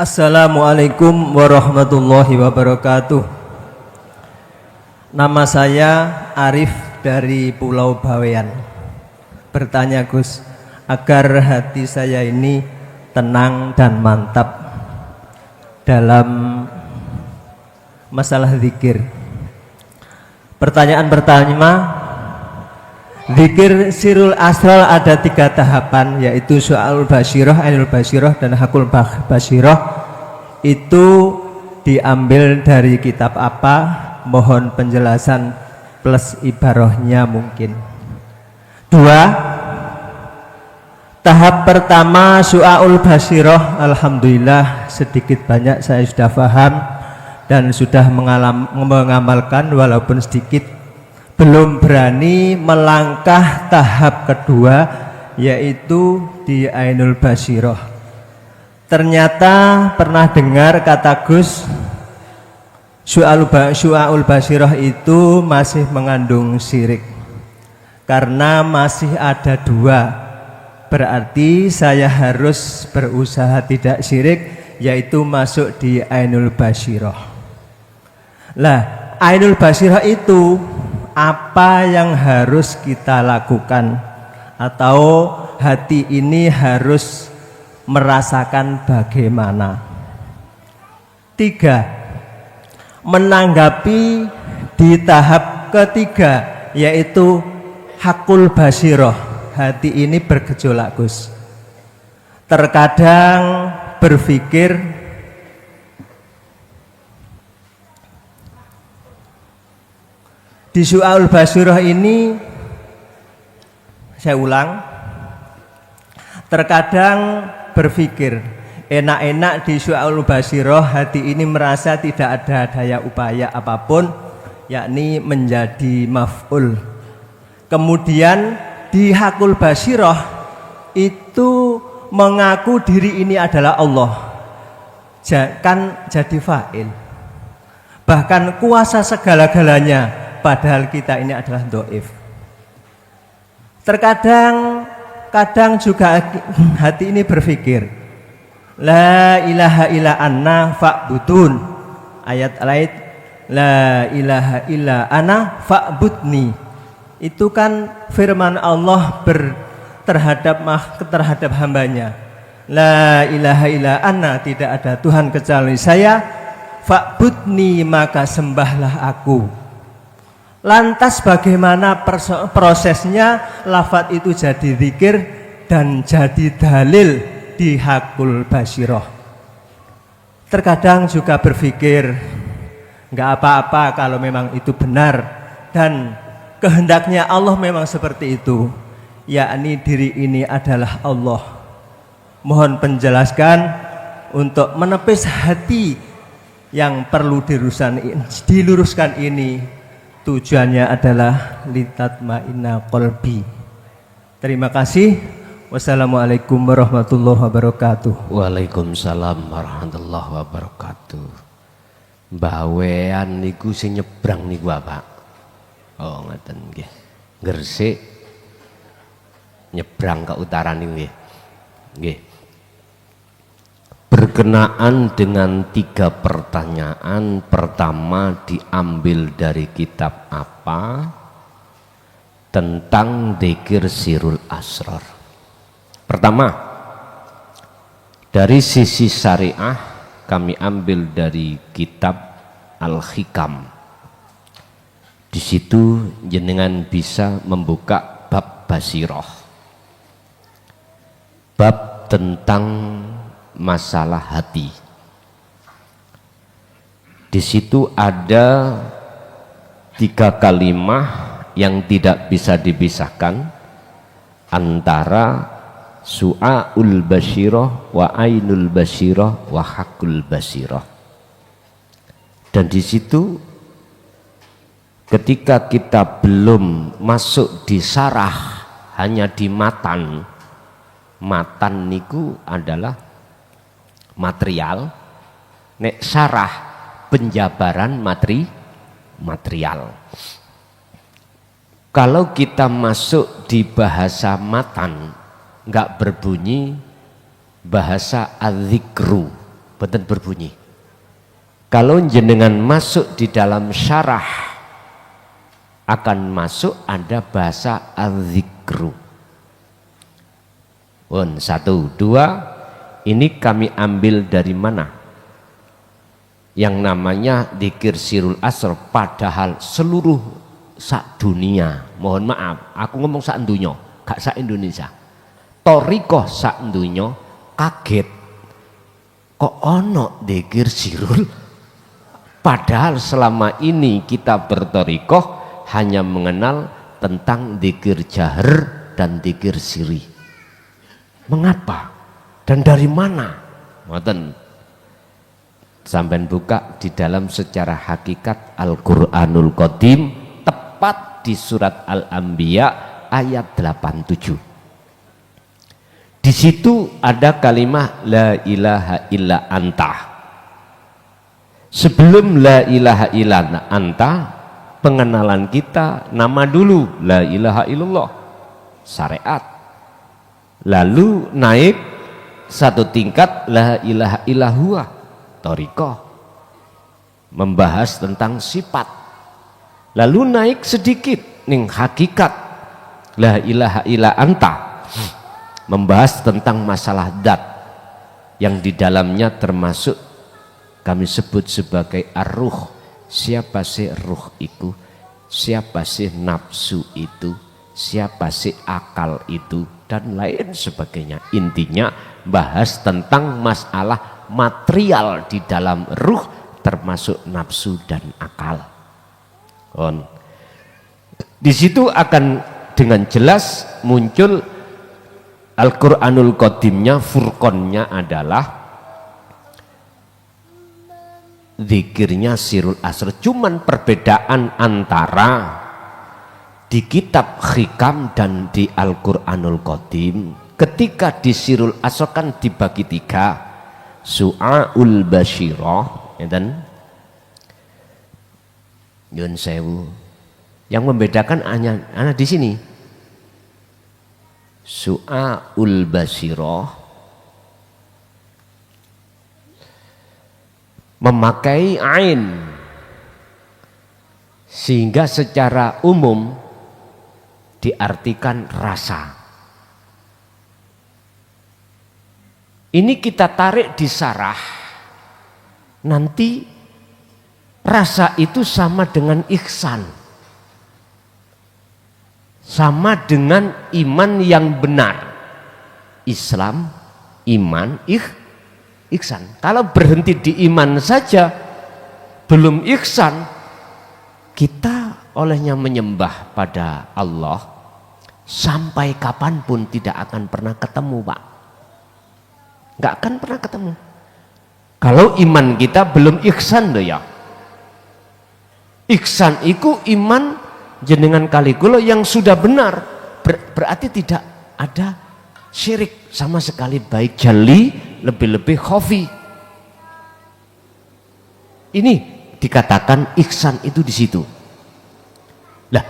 Assalamualaikum warahmatullahi wabarakatuh. Nama saya Arif dari Pulau Bawean. Bertanya Gus, agar hati saya ini tenang dan mantap dalam masalah zikir. Pertanyaan pertama, zikir sirul asral ada 3 tahapan, yaitu su'aul basyirah, ainul basyirah, dan hakul basyirah. Itu diambil dari kitab apa? Mohon penjelasan plus ibarahnya mungkin. 2. Tahap pertama su'aul basyirah, alhamdulillah sedikit banyak saya sudah paham dan sudah mengamalkan walaupun sedikit. Belum berani melangkah tahap kedua, yaitu di ainul basyirah. Ternyata pernah dengar kata Gus, su'aul basyirah itu masih mengandung syirik karena masih ada 2. Berarti saya harus berusaha tidak syirik, yaitu masuk di ainul basyirah. Lah, ainul basyirah itu apa yang harus kita lakukan, atau hati ini harus merasakan bagaimana? 3. Menanggapi di tahap ketiga, yaitu hakul basyirah. Hati ini bergejolak Gus. Terkadang berpikir di su'aul basyirah ini, saya ulang, terkadang berpikir enak-enak di su'aul basyirah, hati ini merasa tidak ada daya upaya apapun, yakni menjadi maf'ul. Kemudian di hakul basyirah itu mengaku diri ini adalah Allah, kan jadi fa'il, bahkan kuasa segala-galanya, padahal kita ini adalah dhaif. Kadang juga hati ini berpikir, la ilaha illa anna fa'budun. Ayat lain, la ilaha illa ana fa'budni. Itu kan firman Allah terhadap hambanya. La ilaha illa anna, tidak ada Tuhan kecuali saya, fa'budni, maka sembahlah aku. Lantas bagaimana prosesnya lafaz itu jadi zikir dan jadi dalil di hakul basyirah? Terkadang juga berpikir nggak apa-apa kalau memang itu benar dan kehendaknya Allah memang seperti itu, yakni diri ini adalah Allah. Mohon penjelaskan untuk menepis hati yang perlu diluruskan ini. Tujuannya adalah litatma'inna qalbi. Terima kasih. Wassalamualaikum warahmatullahi wabarakatuh. Waalaikumsalam warahmatullahi wabarakatuh. Bawean niku sing nyebrang niku Pak. Oh ngoten nggih. Gresik nyebrang ke utara niku nggih. Nggih. Berkenaan dengan 3 pertanyaan, pertama diambil dari kitab apa? Tentang dzikir sirul asrar. Pertama, dari sisi syariah kami ambil dari kitab Al-Hikam. Di situ jenengan bisa membuka bab basyirah, bab tentang masalah hati. Di situ ada 3 kalimat yang tidak bisa dipisahkan antara su'aul basyirah wa ainul basyirah wa hakul basyirah. Dan di situ ketika kita belum masuk di sarah, hanya di matan niku adalah material, nek sarah penjabaran material. Kalau kita masuk di bahasa matan, nggak berbunyi bahasa adzikru, boten berbunyi. Kalau jenengan masuk di dalam syarah akan masuk ada bahasa al-zikru. Satu, dua, ini kami ambil dari mana? Yang namanya dzikir sirul asr, padahal seluruh sak dunia, mohon maaf, aku ngomong sak dunia, gak sak Indonesia. Torikoh sak dunia kaget, kok ono dzikir sirul? Padahal selama ini kita bertorikoh hanya mengenal tentang dzikir jahar dan dzikir siri. Mengapa? Dan dari mana? Ngoten. Sampai buka di dalam secara hakikat Al-Quranul Qadim, tepat di surat Al-Anbiya ayat 87. Di situ ada kalimat la ilaha illa anta. Sebelum la ilaha illa anta, pengenalan kita nama dulu la ilaha illallah, syariat. Lalu naik satu tingkat la ilaha illahua, thariqah, membahas tentang sifat. Lalu naik sedikit ning hakikat la ilaha illa anta, membahas tentang masalah dat yang di dalamnya termasuk kami sebut sebagai ar-ruh. Siapa sih ruh itu? Siapa sih nafsu itu? Siapa sih akal itu? Dan lain sebagainya. Intinya bahas tentang masalah material di dalam ruh, termasuk nafsu dan akal. Di situ akan dengan jelas muncul Al-Quranul Qadimnya, furqonnya adalah zikirnya sirul asr. Cuman perbedaan antara di kitab Hikam dan di Al-Quranul Qadim, ketika di sirul asr kan dibagi tiga, su'aul basyirah, dan Yun Sewu. Yang membedakan hanya di sini. Su'aul basyirah memakai ain, sehingga secara umum diartikan rasa. Ini kita tarik di sarah, nanti rasa itu sama dengan ihsan, sama dengan iman yang benar. Islam, iman, ihsan. Kalau berhenti di iman saja belum ihsan, kita olehnya menyembah pada Allah sampai kapanpun tidak akan pernah ketemu, Pak. Nggak akan pernah ketemu kalau iman kita belum ihsan loh ya. Ihsan itu iman jenengan kali kula yang sudah benar, berarti tidak ada syirik sama sekali, baik jali lebih-lebih khafi. Ini dikatakan ihsan itu di situ. Lah,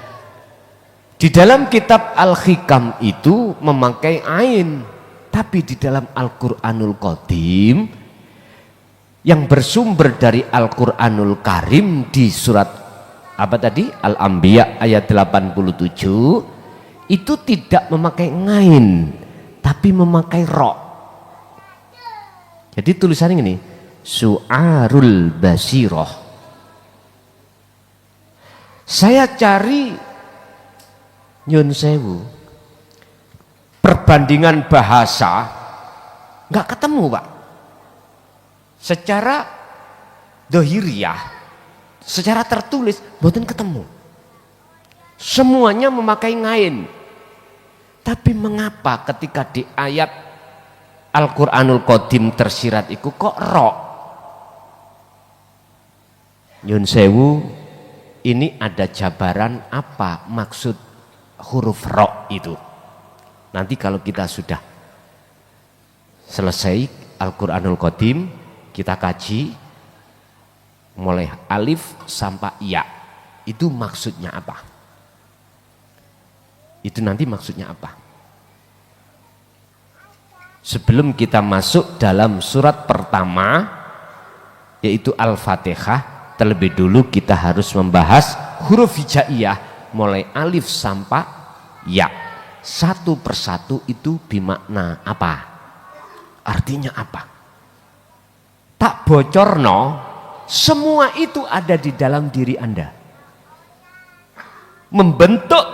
di dalam kitab Al-Hikam itu memakai ain, tapi di dalam Al-Quranul Qadim yang bersumber dari Al-Quranul Karim di surat apa tadi? Al-Anbiya ayat 87 itu tidak memakai ngain, tapi memakai ro. Jadi tulisannya ini su'arul basyirah. Saya cari nyun sewu perbandingan bahasa, nggak ketemu, Pak. Secara dohiriyah, secara tertulis mboten ketemu. Semuanya memakai ngain. Tapi mengapa ketika di ayat Al-Quranul Qadim tersirat itu kok ro? Nyun sewu, ini ada jabaran apa maksud huruf ro itu. Nanti kalau kita sudah selesai Al-Quranul Qadim, kita kaji mulai alif sampai ya, itu maksudnya apa? Itu nanti maksudnya apa? Sebelum kita masuk dalam surat pertama yaitu Al-Fatihah, terlebih dulu kita harus membahas huruf hijaiyah mulai alif sampai ya. Satu persatu itu bimakna apa? Artinya apa? Tak bocorno, semua itu ada di dalam diri Anda. Membentuk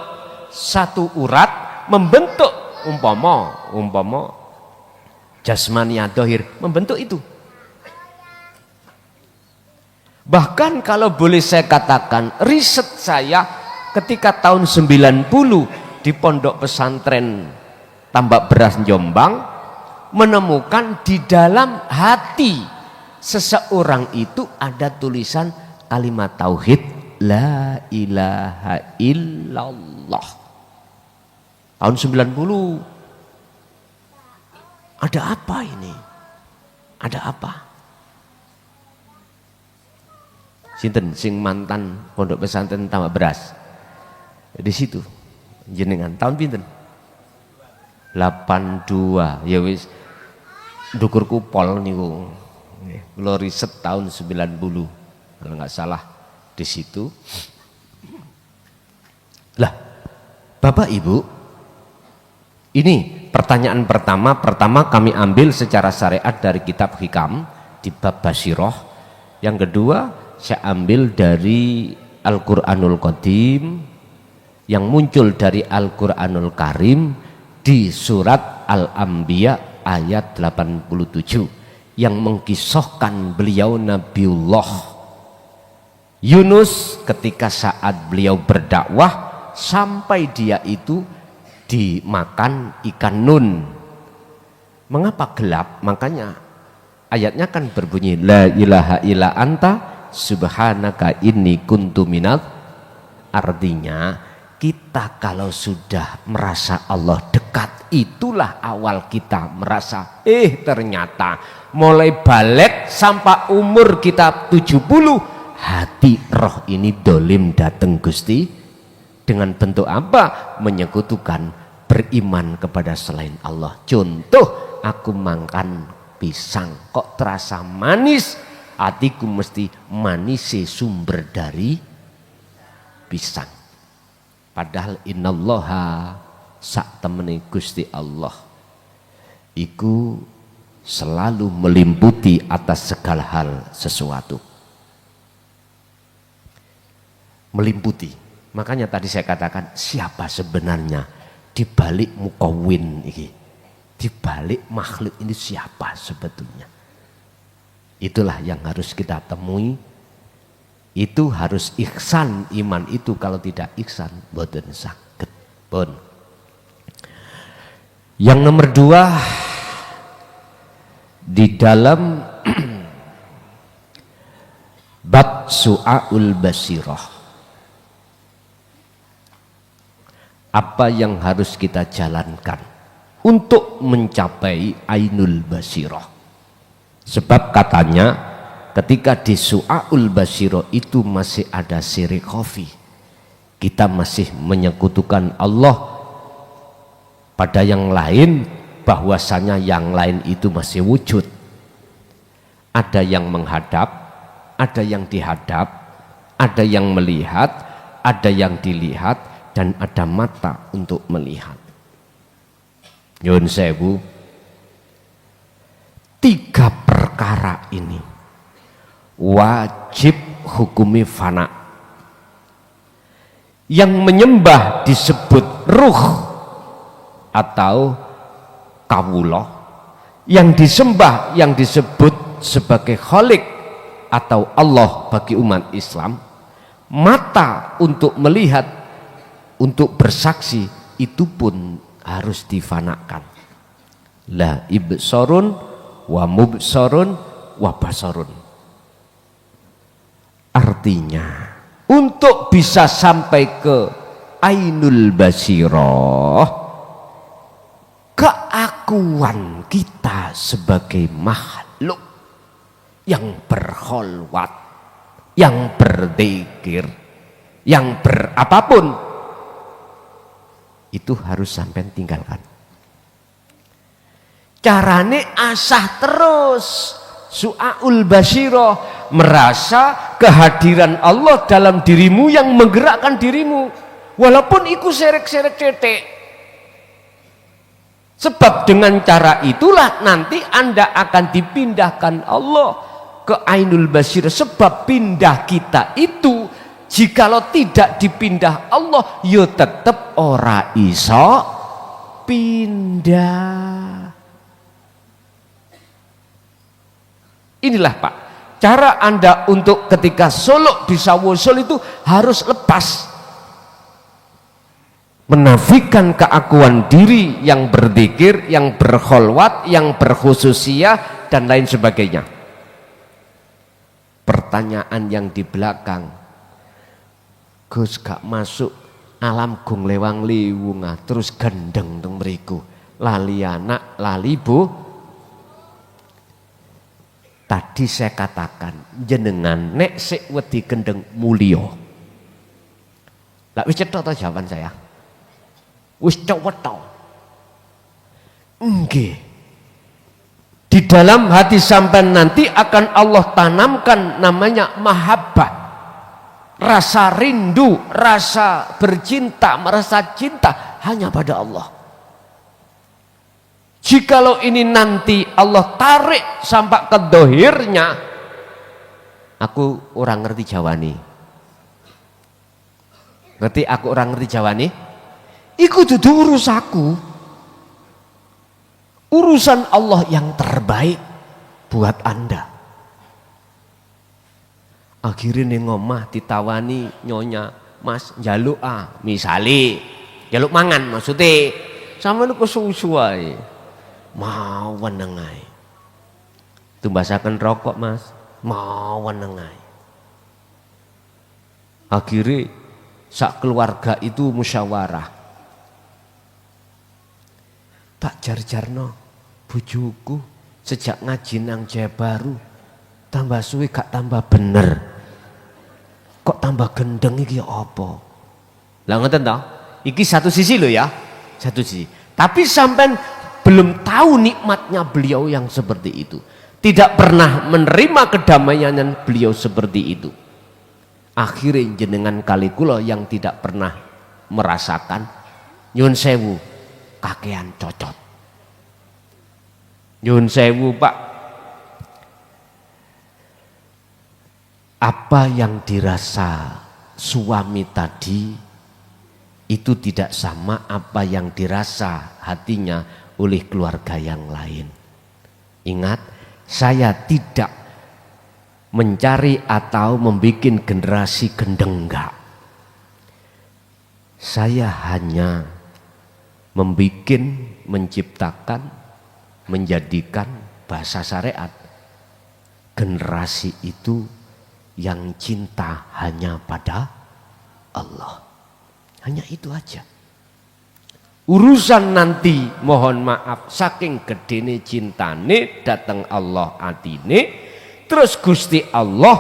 satu urat, membentuk umpama jasmania dohir, membentuk itu. Bahkan kalau boleh saya katakan, riset saya ketika tahun 90 di pondok pesantren Tambak Beras Jombang, menemukan di dalam hati seseorang itu ada tulisan kalimat tauhid la ilaha illallah. Tahun 90. Ada apa ini? Ada apa? Sinten sing mantan pondok pesantren Tambak Beras? Di situ jenengan tahun pinten? 82. Ya wis ndukur kupol niku. Kula riset tahun 90 kalau nggak salah di situ. Lah, Bapak Ibu, ini pertanyaan pertama kami ambil secara syariat dari kitab Hikam di bab Basiroh. Yang kedua saya ambil dari Al-Quranul Qadim yang muncul dari Al-Quranul Karim di surat Al-Anbiya ayat 87 yang mengkisahkan beliau Nabiullah Yunus ketika saat beliau berdakwah sampai dia itu dimakan ikan nun. Mengapa gelap? Makanya ayatnya kan berbunyi la ilaha illa anta subhanaka inni kuntu minal. Artinya kita kalau sudah merasa Allah dekat, itulah awal kita merasa ternyata mulai balik sampai umur kita 70 hati roh ini dolim dateng Gusti. Dengan bentuk apa? Menyekutukan, beriman kepada selain Allah. Contoh, aku makan pisang kok terasa manis, hatiku mesti manis sumber dari pisang. Padahal innallaha sak temene Gusti Allah iku selalu melimputi atas segala hal sesuatu. Melimputi. Makanya tadi saya katakan siapa sebenarnya di balik mukawin ini, di balik makhluk ini siapa sebetulnya? Itulah yang harus kita temui. Itu harus ihsan iman itu, kalau tidak ihsan boten saged pun. Yang nomor 2 di dalam bab su'aul basirah, apa yang harus kita jalankan untuk mencapai ainul basirah. Sebab katanya ketika di su'aul basirah itu masih ada syirik khafi, kita masih menyekutukan Allah pada yang lain, bahwasanya yang lain itu masih wujud. Ada yang menghadap, ada yang dihadap, ada yang melihat, ada yang dilihat, dan ada mata untuk melihat. Nyuwun sewu, 3 perkara ini wajib hukumi fana. Yang menyembah disebut ruh atau kawula, yang disembah yang disebut sebagai khalik atau Allah bagi umat Islam. Mata untuk melihat, untuk bersaksi, itu pun harus difanakan. La ibsorun wa mubsorun wa basarun. Artinya untuk bisa sampai ke ainul basirah, keakuan kita sebagai makhluk yang berkholwat, yang berzikir, yang berapapun, itu harus sampai tinggalkan. Carane asah terus su'aul basirah, merasa kehadiran Allah dalam dirimu yang menggerakkan dirimu, walaupun iku serek-serek cetek. Sebab dengan cara itulah nanti Anda akan dipindahkan Allah ke Ainul Basirah. Sebab pindah kita itu, jikalau tidak dipindah Allah, yo tetep ora iso pindah. Inilah Pak, cara Anda untuk ketika solok bisa wusul itu harus lepas, menafikan keakuan diri yang berzikir, yang berkholwat, yang berkhususiyah dan lain sebagainya. Pertanyaan yang di belakang, Gus gak masuk alam gung lewang liwungah terus gendeng teng mriku, lali anak lali bu. Tadi saya katakan jenengan nek sik wedi gendeng mulya. Lah wis cetha to jawaban saya? Wis cewetha. Nggih. Di dalam hati sampean nanti akan Allah tanamkan namanya mahabbah. Rasa rindu, rasa bercinta, merasa cinta hanya pada Allah. Jikalau ini nanti Allah tarik sampai ke dohirnya, aku orang ngerti jawani. Ngerti aku orang ngerti jawani? Iku dudu urus aku. Urusan Allah yang terbaik buat Anda. Akhirnya nih ngomah ditawani nyonya, Mas njaluk misale njaluk mangan maksudnya sama lu kesusu ae. Mau wenengai. Tumbasaken rokok Mas, mau wenengai. Akhirnya sak keluarga itu musyawarah. Tak jar-jarno bujuku sejak ngaji nang Jaya Baru tambah suwi gak tambah bener. Kok tambah gendeng iki apa? Lah ngoten toh? Iki satu sisi loh ya, satu sisi. Tapi sampean belum tahu nikmatnya beliau yang seperti itu. Tidak pernah menerima kedamaian beliau seperti itu. Akhirnya jenengan kali kula yang tidak pernah merasakan nyun sewu kakean cocot. Nyun sewu Pak, apa yang dirasa suami tadi itu tidak sama apa yang dirasa hatinya oleh keluarga yang lain. Ingat, saya tidak mencari atau membuat generasi gendeng, enggak. Saya hanya membuat, menciptakan, menjadikan bahasa syariat generasi itu yang cinta hanya pada Allah. Hanya itu aja. Urusan nanti mohon maaf saking gedene cintane dateng Allah atine, terus Gusti Allah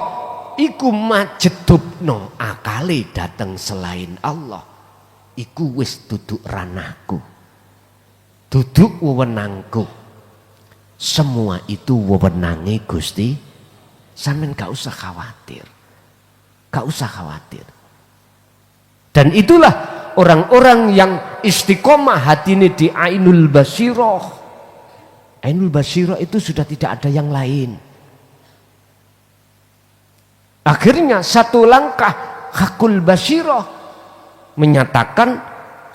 iku majedupno akale dateng selain Allah, iku wis duduk ranahku, duduk wewenangku. Semua itu wewenange Gusti, sampean gak usah khawatir, gak usah khawatir. Dan itulah orang-orang yang istiqomah hati ini di Ainul Basirah. Ainul Basirah itu sudah tidak ada yang lain. Akhirnya satu langkah Hakul Basirah menyatakan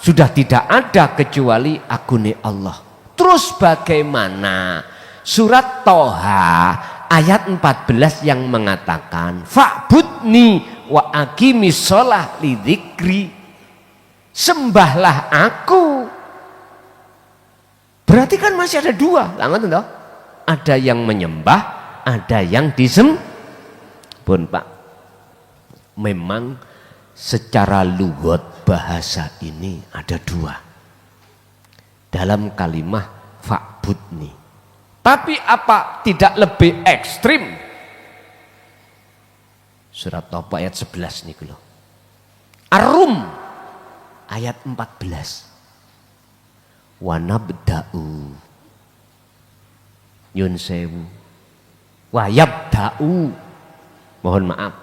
sudah tidak ada kecuali agune Allah. Terus bagaimana? Surat Toha ayat 14 yang mengatakan fa'budni wa aqimis shalah lidzikri, sembahlah aku. Berarti kan masih ada dua, ada yang menyembah, ada yang disembah. Pun Pak, memang secara lugat bahasa ini ada dua dalam kalimah fa'budni. Tapi apa tidak lebih ekstrim? Surat Toba ayat 11 nih loh. Ar-Rum ayat 14. Wa nabda'u yun sewu wa yabda'u Mohon maaf.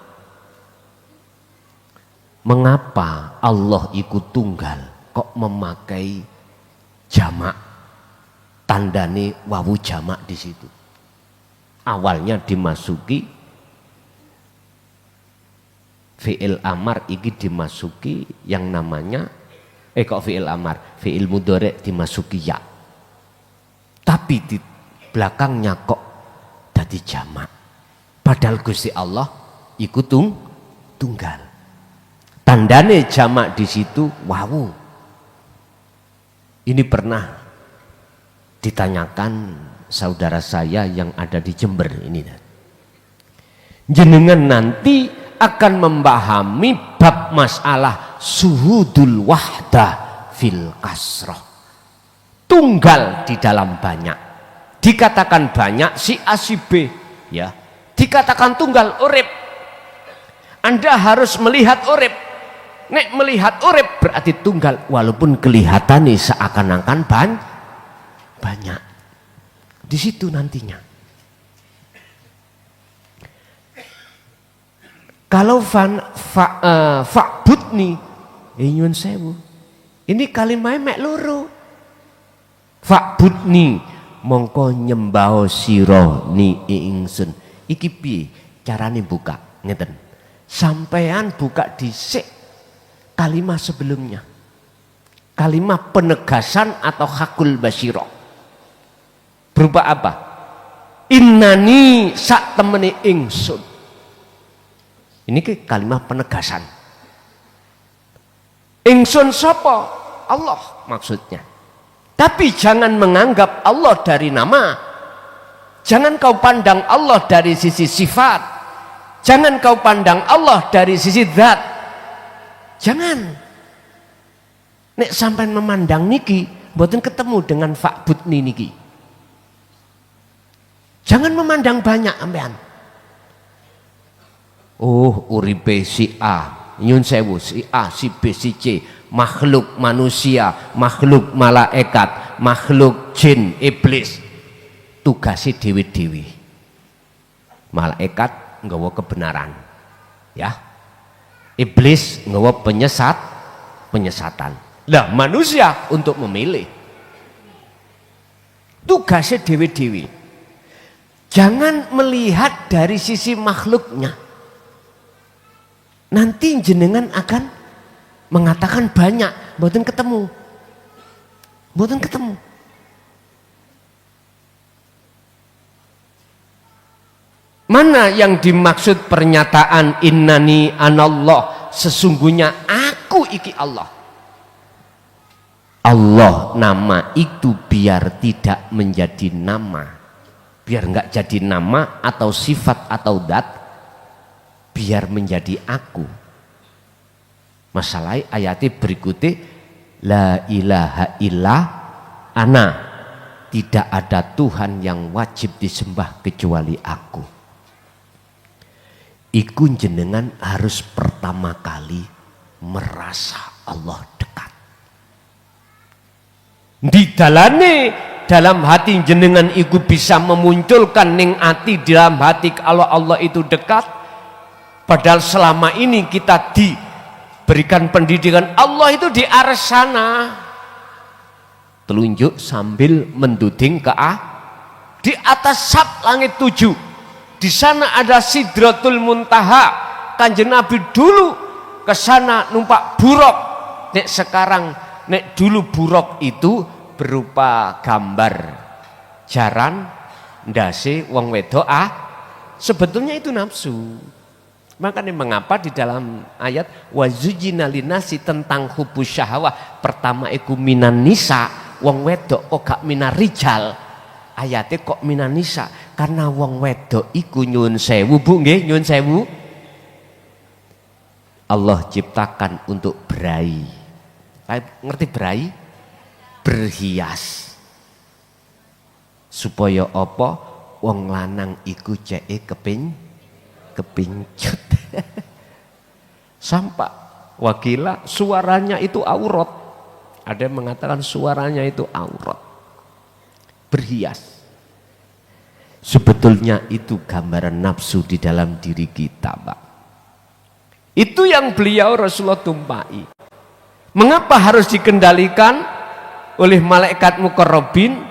Mengapa Allah ikut tunggal kok memakai jamak? Tandane wawu jamak di situ. Awalnya dimasuki fi'il amar, iki dimasuki yang namanya kok fi'il amar, fi'il mudhari dimasuki ya. Tapi di belakangnya kok jadi jamak. Padahal Gusti Allah ikut tunggal. Tandane jamak di situ wawu. Ini pernah ditanyakan saudara saya yang ada di Jember ini. Jenengan nanti akan memahami bab masalah suhudul wahdah fil kasroh. Tunggal di dalam banyak. Dikatakan banyak si A si B, ya. Dikatakan tunggal urip. Anda harus melihat urip. Nek melihat urip berarti tunggal, walaupun kelihatan nih seakan-akan banyak. Di situ nantinya. Kalau fa'budni, nyuwun sewu. Ini kalimatnya mek loro. Fa'budni, mongko nyembah sira ni ingsun. Iki piye carane buka? Ngeten. Sampean buka dhisik kalimat sebelumnya. Kalimat penegasan atau hakul basyirah. Berupa apa? Innani sak temene ingsun. Ini ke kalimat penegasan. Ingsun sapa? Allah maksudnya. Tapi jangan menganggap Allah dari nama. Jangan kau pandang Allah dari sisi sifat. Jangan kau pandang Allah dari sisi zat. Jangan. Nek sampai memandang niki, mboten ketemu dengan fa'budni niki. Jangan memandang banyak ampean. Oh, uripe si A, nyun sewu, si A, si B, si C, makhluk manusia, makhluk malaikat, makhluk jin, iblis. Tugasnya dewi-dewi. Malaikat nggawa kebenaran. Ya. Iblis nggawa penyesatan. Lah manusia untuk memilih. Tugasnya dewi-dewi. Jangan melihat dari sisi makhluknya. Nanti jenengan akan mengatakan banyak, mboten ketemu. Mboten ketemu. Mana yang dimaksud pernyataan innani anallah, sesungguhnya aku iki Allah. Allah nama itu biar tidak menjadi nama, biar enggak jadi nama atau sifat atau dat, biar menjadi aku. Masalah ayatnya berikutnya, la ilaha illa ana, tidak ada Tuhan yang wajib disembah kecuali aku. Iku jenengan harus pertama kali merasa Allah dekat. Di dalam hati jenengan iku bisa memunculkan ning ati dalam hati kalau Allah itu dekat. Padahal selama ini kita diberikan pendidikan Allah itu di arah sana. Telunjuk sambil menduding ke di atas sab langit 7. Di sana ada Sidratul Muntaha. Kanjeng Nabi dulu ke sana numpak buruk. Nek sekarang, nek dulu buruk itu berupa gambar jaran ndase wong wedok sebetulnya itu nafsu. Makanya mengapa di dalam ayat wazujina linasi tentang hubus syahwah pertama iku minan nisa, wong wedok kok gak minan rijal. Ayatnya kok minan nisa karena wong wedok iku nyun sewu, Bu nggih, nyun sewu. Allah ciptakan untuk berai. Ngerti berai? Berhias. Supaya apa? Wong lanang iku ceke kepincut. Sampak wakila suaranya itu aurat. Ada yang mengatakan suaranya itu aurat. Berhias. Sebetulnya itu gambaran nafsu di dalam diri kita, Pak. Itu yang beliau Rasulullah tumpai. Mengapa harus dikendalikan oleh malaikat muqarrabin?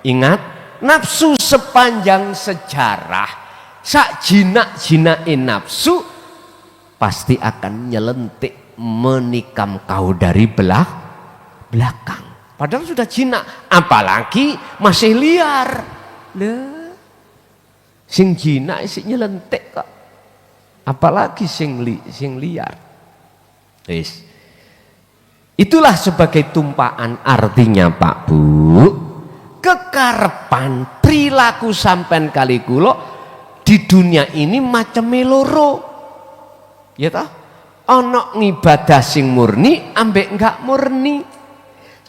Ingat, nafsu sepanjang sejarah, sak jinak-jinake nafsu pasti akan nyelentik menikam kau dari belakang. Padahal sudah jinak, apalagi masih liar. Lah, sing jinak sing nyelentik kok. Apalagi sing liar. Wis. Itulah sebagai tumpaan, artinya Pak Bu, kekarepan perilaku sampean kali kula di dunia ini macam loro. Ya toh? Ana ngibadah sing murni ambek enggak murni.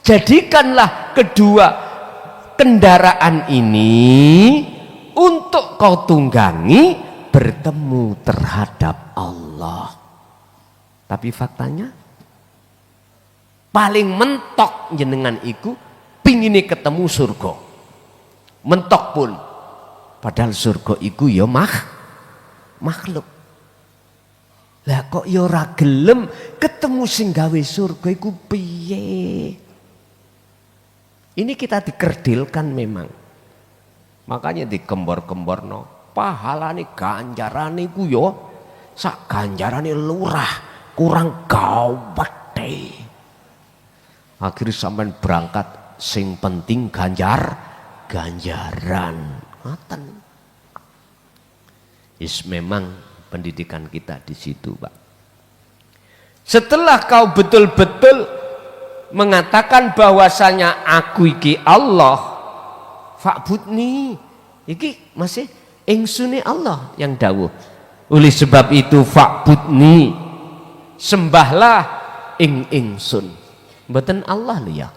Jadikanlah kedua kendaraan ini untuk kau tunggangi bertemu terhadap Allah. Tapi faktanya paling mentok jenengan iku pingine ketemu surga. Mentok pun. Padahal surga iku ya makhluk. Lah kok ya ora gelem ketemu sing gawe surga iku piye? Ini kita dikerdilkan memang. Makanya dikembor-kemborno. Pahalane ganjarane ku yo sak ganjarane lurah kurang gawete. Akhirnya sampean berangkat sing penting ganjaran. Ngoten. Memang pendidikan kita di situ, Pak. Setelah kau betul-betul mengatakan bahwasanya aku iki Allah, fa'budni, iki masih ingsune Allah yang dawuh. Oleh sebab itu fa'budni, sembahlah ingsun. Mboten Allah liya.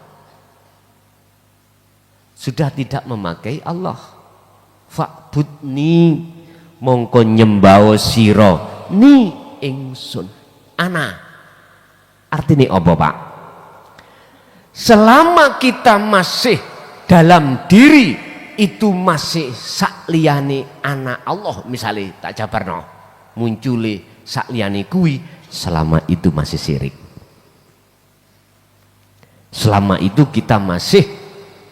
Sudah tidak memakai Allah. Fa'budni, mongko nyembah sira ni ingsun. Ana. Artinya apa, Pak? Selama kita masih dalam diri itu masih sakliyane anak Allah, misalnya tak jabarno munculi sakliyane kuwi, selama itu masih syirik. Selama itu kita masih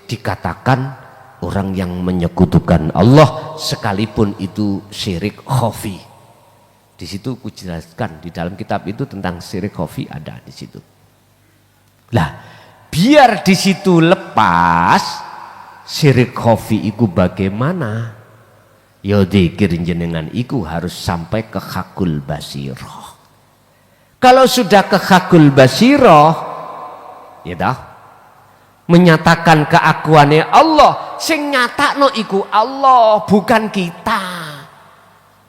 dikatakan orang yang menyekutukan Allah, sekalipun itu syirik khafi. Di situ kujelaskan di dalam kitab itu tentang syirik khafi, ada di situ. Lah, biar di situ lepas syirik khafi iku bagaimana? Ya dzikir jenengan iku harus sampai ke hakul basirah. Kalau sudah ke hakul basirah, ya dah, menyatakan keakuannya Allah, sing nyatakno iku Allah, bukan kita.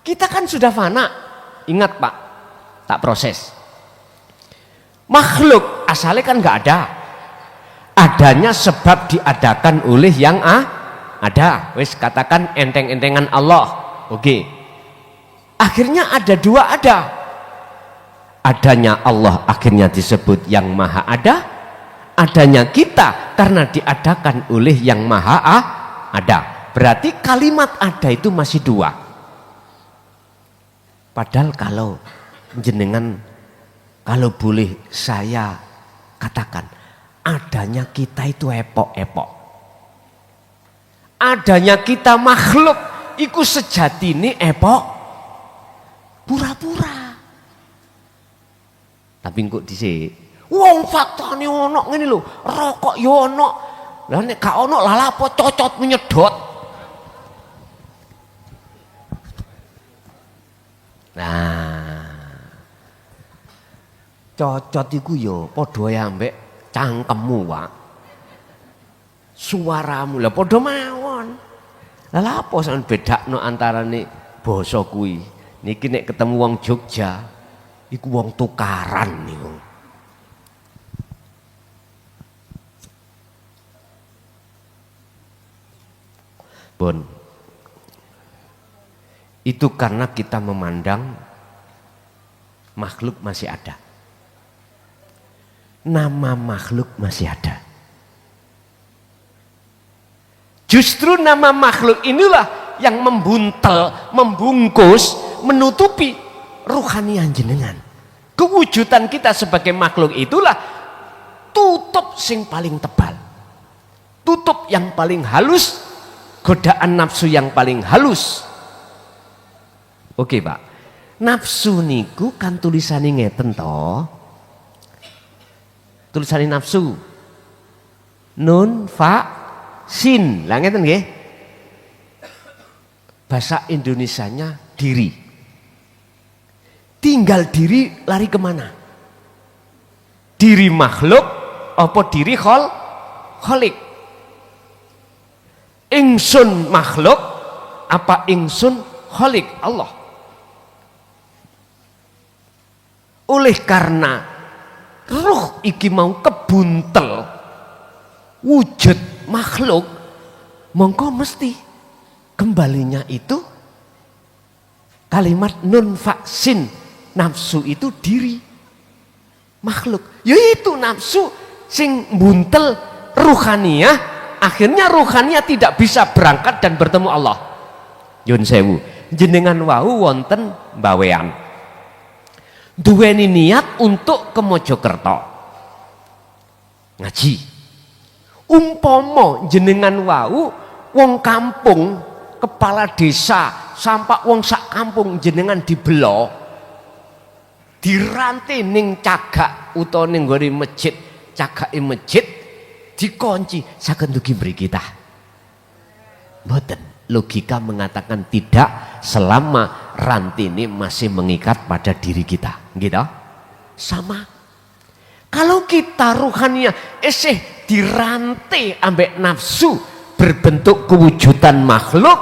Kita kan sudah fana. Ingat Pak, tak proses. Makhluk asalnya kan nggak ada. Adanya sebab diadakan oleh yang ada. Wis katakan enteng-entengan Allah. Oke. Akhirnya ada dua ada. Adanya Allah akhirnya disebut yang maha ada. Adanya kita karena diadakan oleh yang maha ada. Berarti kalimat ada itu masih dua. Padahal kalau jenengan, kalau boleh saya katakan, adanya kita itu epok-epok. Adanya kita makhluk iku sejatine epok, pura-pura. Tapi kok dhisik wong faktane ono ngene lho, rokok yo ono. Lah nek gak ono lha apa cocot menyedot. Nah, cocot iku yo padha ae ambek cangkemmu, Pak. Suaramu lah padha mawon. Lah apa sampean bedakno antarane basa kuwi? Niki nek ketemu wong Jogja iku wong tukaran niku. Bon. Itu karena kita memandang makhluk masih ada. Nama makhluk masih ada. Justru nama makhluk inilah yang membuntel, membungkus, menutupi ruhanian jenengan. Kewujudan kita sebagai makhluk itulah tutup sing paling tebal, tutup yang paling halus, godaan nafsu yang paling halus. Oke Pak, nafsu niku kan tulisannya ngeten toh, tulisannya nafsu nun fa sin lah ngeten nggih. Bahasa Indonesianya diri. Tinggal diri lari kemana? Diri makhluk apa diri kholik? Ingsun makhluk apa ingsun kholik Allah? Oleh karena ruh iki mau kebuntel wujud makhluk, mongko mesti kembalinya itu kalimat nun faksin. Nafsu itu diri makhluk, yaitu nafsu sing buntel ruhaniyah, akhirnya ruhaniyah tidak bisa berangkat dan bertemu Allah. Yun sewu jenengan wau wonten bawean duweni niat untuk ke Mojokerto ngaji, umpomo jenengan wau wong kampung, kepala desa sampai wong sak kampung jenengan dibelo dirantai ning cagak utawa ning nggone masjid, cagake masjid dikunci, saged dugi mriki tah. Mboten, logika mengatakan tidak selama rantai ini masih mengikat pada diri kita, gitu. Sama. Kalau kita ruhaniah esih dirantai ambek nafsu berbentuk kewujudan makhluk,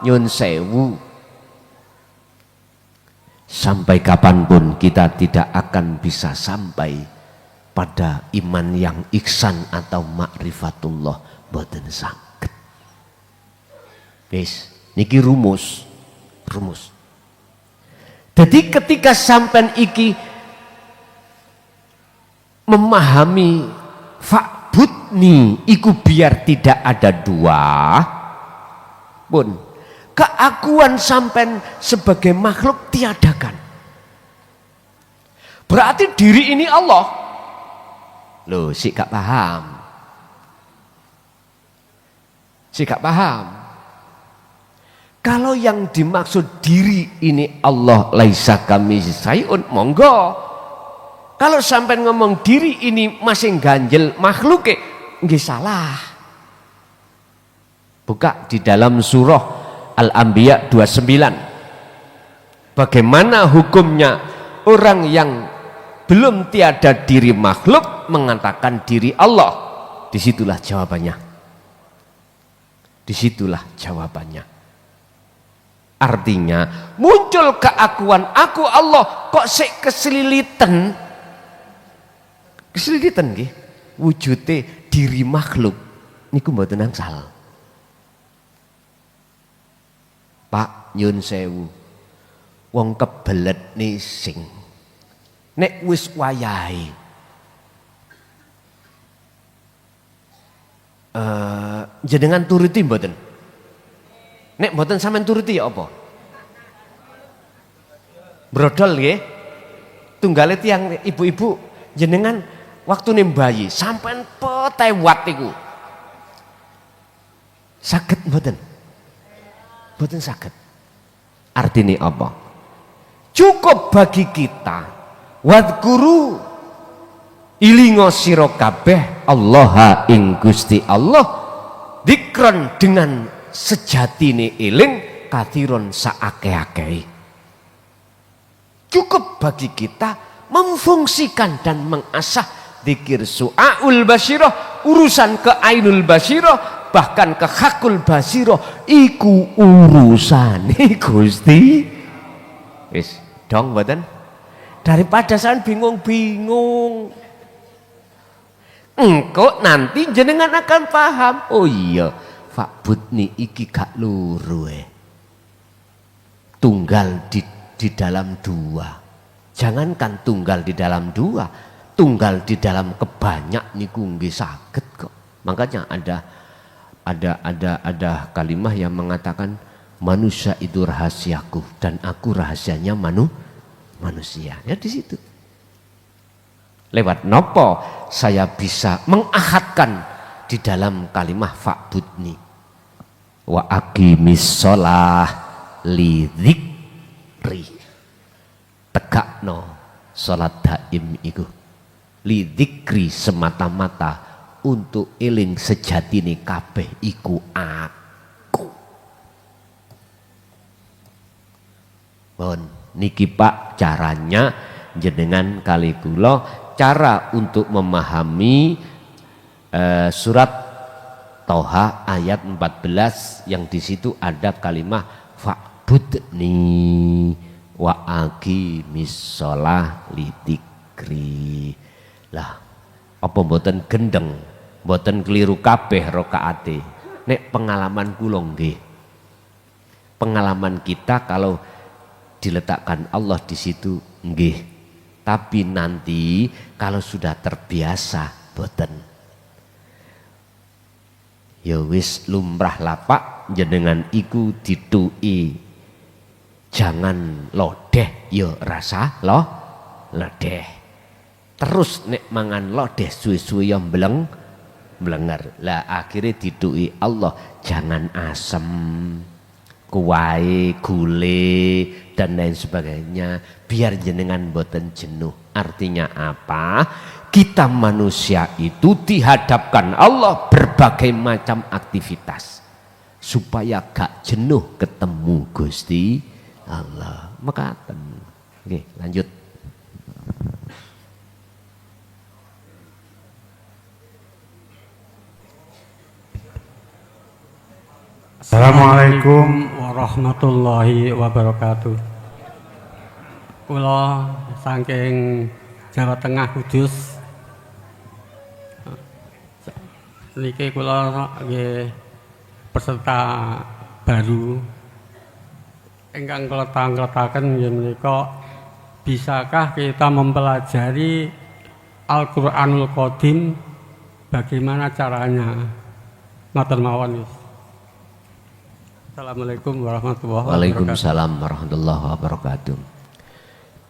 nyun sewu, sampai kapanpun kita tidak akan bisa sampai pada iman yang ihsan atau ma'rifatullah, boten saged. Wis, niki rumus. Jadi ketika sampean iki memahami fa'budni iku biar tidak ada dua pun, keakuan sampean sebagai makhluk tiadakan. Berarti diri ini Allah. Loh, si gak paham. Kalau yang dimaksud diri ini Allah, laisa kami sayun, monggo. Kalau sampean ngomong diri ini masih ganjel makhluk, nggih salah. Buka di dalam surah Al-Anbiya 29. Bagaimana hukumnya orang yang belum tiada diri makhluk mengatakan diri Allah? Disitulah jawabannya. Artinya muncul keakuan aku Allah kok sik keselilitan nggih wujude diri makhluk niku mboten angsal. Pak nyun sewu, wong kebelet nising nek wis wayahe jenengan turuti mboten? Nek mboten sampean turuti ya apa? Brodol nggih. Tunggale tiyang ibu-ibu jenengan waktune bayi sampean petewat iku. Saged mboten? Mboten saged. Artine apa? Cukup bagi kita wadguru ilingo sira kabeh Allah ing Gusti Allah dikron dengan sejatine eling kathiron saake-akei. Cukup bagi kita memfungsikan dan mengasah dzikir su'aul basyirah, urusan ke ainul basyirah, bahkan ke hakul basyirah, iku urusane Gusti. Wis dong mboten? Daripada sampean bingung-bingung, engko nanti jenengan akan paham. Oh iya, fa'budni iki gak luru tunggal di dalam dua. Jangankan tunggal di dalam dua, tunggal di dalam kebanyak niku nggih saged kok. Makanya ada kalimah yang mengatakan manusia itu rahasiaku dan aku rahasianya manusia. Ya di situ. Lewat nopo saya bisa mengahadkan di dalam kalimah fa'budni wa aqimis sholah li dzikri. Tegakno sholat daim iku li dzikri semata-mata untuk eling sejatine kabeh iku aku. Bon, niki Pak caranya jenengan kali kula cara untuk memahami surat Toha ayat 14 yang di situ ada kalimat fa'budni wa aqimis sholah li dzikri. Lah apa mboten gendeng, mboten keliru kabeh rakaate. Nek pengalaman kula nggih. Pengalaman kita kalau diletakkan Allah di situ nggih. Tapi nanti kalau sudah terbiasa boten. Ya wis lumrah lapak jenengan iku ditui. Jangan lodeh ya rasa lodeh. Terus nek mangan lodeh suwe-suwe ya mblenger. Lah akhirnya ditui Allah jangan asem, kuwai, gule dan lain sebagainya biar jenengan boten jenuh. Artinya apa? Kita manusia itu dihadapkan Allah berbagai macam aktivitas supaya gak jenuh ketemu Gusti Allah. Mekaten. Oke, lanjut. Assalamualaikum warahmatullahi wabarakatuh. Kula saking Jawa Tengah Kudus. Niki kula nggih peserta baru ingkang kula tanggletaken yen menika bisakah kita mempelajari Al-Qur'anul Qadim, bagaimana caranya? Matur mawon. Assalamualaikum warahmatullahi wabarakatuh. Waalaikumsalam warahmatullahi wabarakatuh.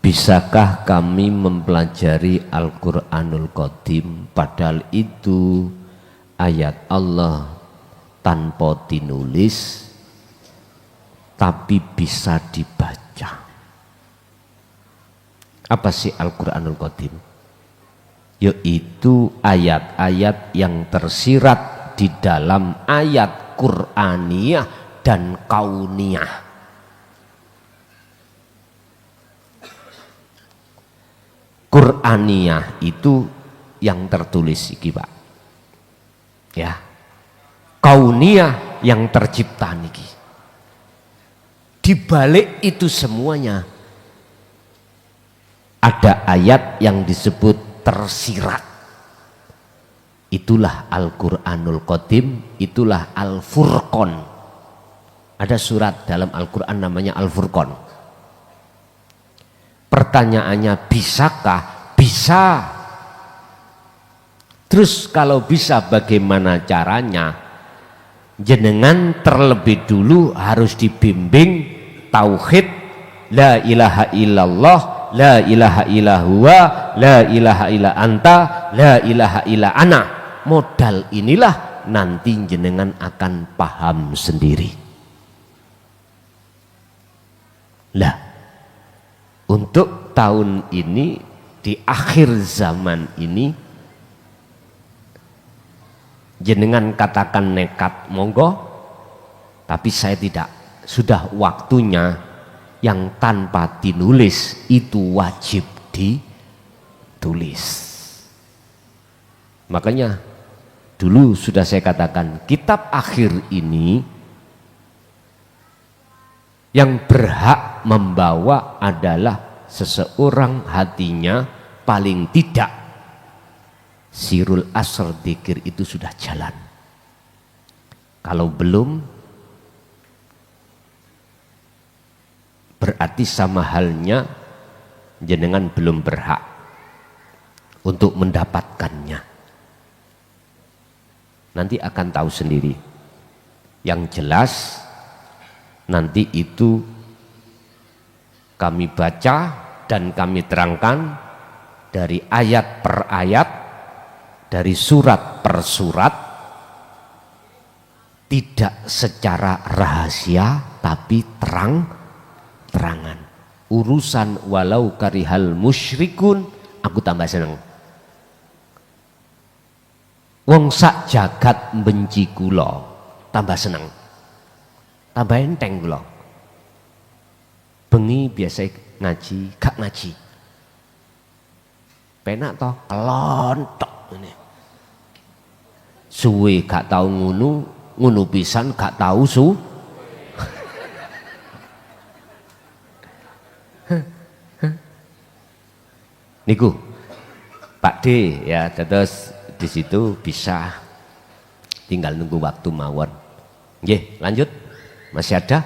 Bisakah kami mempelajari Al-Qur'anul Qadim padahal itu ayat Allah tanpa dinulis tapi bisa dibaca? Apa sih Al-Qur'anul Qadim? Yaitu ayat-ayat yang tersirat di dalam ayat Qur'aniyah dan kauniyah. Qur'aniyah itu yang tertulis iki Pak. Ya. Kauniyah yang tercipta niki. Di balik itu semuanya ada ayat yang disebut tersirat. Itulah Al-Qur'anul Qadim, itulah Al-Furqan. Ada surat dalam Al-Quran namanya Al-Furqan. Pertanyaannya bisakah? Bisa. Terus kalau bisa bagaimana caranya? Jenengan terlebih dulu harus dibimbing tauhid la ilaha illallah, la ilaha illahuwa, la ilaha illa anta, la ilaha illa ana. Modal inilah nanti jenengan akan paham sendiri. Lah, untuk tahun ini di akhir zaman ini jenengan katakan nekat monggo, tapi saya tidak. Sudah waktunya yang tanpa dinulis itu wajib ditulis. Makanya dulu sudah saya katakan kitab akhir ini yang berhak membawa adalah seseorang hatinya paling tidak Sirul Asr dzikir itu sudah jalan. Kalau belum berarti sama halnya jenengan belum berhak untuk mendapatkannya. Nanti akan tahu sendiri. Yang jelas nanti itu kami baca dan kami terangkan dari ayat per ayat, dari surat per surat, tidak secara rahasia tapi terang-terangan. Urusan walau karihal musyrikun, aku tambah seneng. Wong sak jagat benci kula, tambah seneng. Tambah enteng kula. Bengi biasa ngaji, gak ngaji. Penak toh kelontok ini. Suwe gak tahu ngunu pisan gak tahu niku Pak D ya, terus di situ bisa tinggal nunggu waktu mawon. Nggih, lanjut. Masih ada?